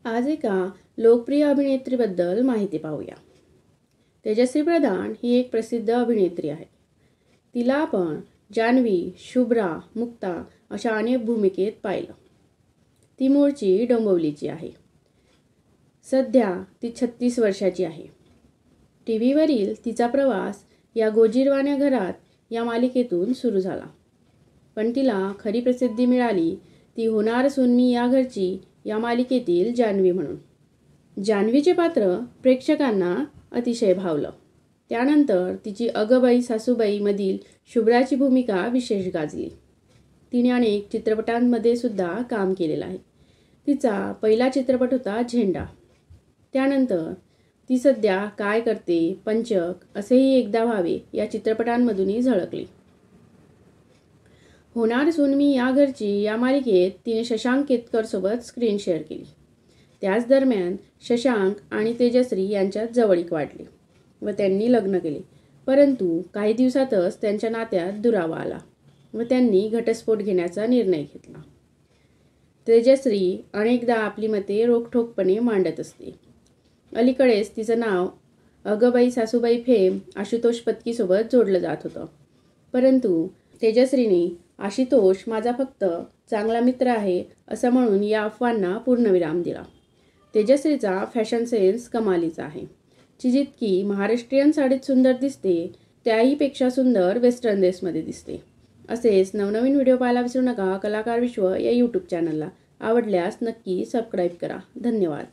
आज एका लोकप्रिय अभिनेत्रीबद्दल माहिती पाहूया. तेजश्री प्रधान ही एक प्रसिद्ध अभिनेत्री आहे. तिला आपण जान्हवी, शुभ्रा, मुक्ता अशा अनेक भूमिकेत पाहिलं. ती मूळची डोंबिवलीची आहे. सध्या ती 36 वर्षाची आहे. टीव्हीवरील तिचा प्रवास या गोजीरवाण्या घरात या मालिकेतून सुरू झाला. पण तिला खरी प्रसिद्धी मिळाली ती होणार सून मी या घरची या मालिकेतील जान्हवी म्हणून. जान्हवीचे पात्र प्रेक्षकांना अतिशय भावलं. त्यानंतर तिची अगं बाई सासूबाई मधील शुभ्राची भूमिका विशेष गाजली. तिने अनेक चित्रपटांमध्ये सुद्धा काम केलेलं आहे. तिचा पहिला चित्रपट होता झेंडा. त्यानंतर ती सध्या काय करते, पंचक, असेही एकदा व्हावे या चित्रपटांमधूनही झळकली. होणार सून मी या घरची या मालिकेत तिने शशांक केतकरसोबत स्क्रीन शेअर केली. त्याच दरम्यान शशांक आणि तेजश्री यांच्यात जवळीक वाढली व त्यांनी लग्न केले. परंतु काही दिवसातच त्यांच्या नात्यात दुरावा आला व त्यांनी घटस्फोट घेण्याचा निर्णय घेतला. तेजश्री अनेकदा आपली मते रोखठोकपणे मांडत असते. अलीकडेच तिचं नाव अगं बाई सासूबाई फेम आशुतोष पत्कीसोबत जोडलं जात होतं. परंतु तेजश्रीने आशुतोष माझा फक्त चांगला मित्र आहे असं म्हणून या अफवांना पूर्णविराम दिला. तेजश्रीचा फॅशन सेन्स कमालीचा आहे. ती जितकी महाराष्ट्रीयन साडीत सुंदर दिसते त्याहीपेक्षा सुंदर वेस्टर्न ड्रेसमध्ये दिसते. असेच नवनवीन व्हिडिओ पाहायला विसरू नका कलाकार विश्व या यूट्यूब चॅनलला. आवडल्यास नक्की सबस्क्राईब करा. धन्यवाद.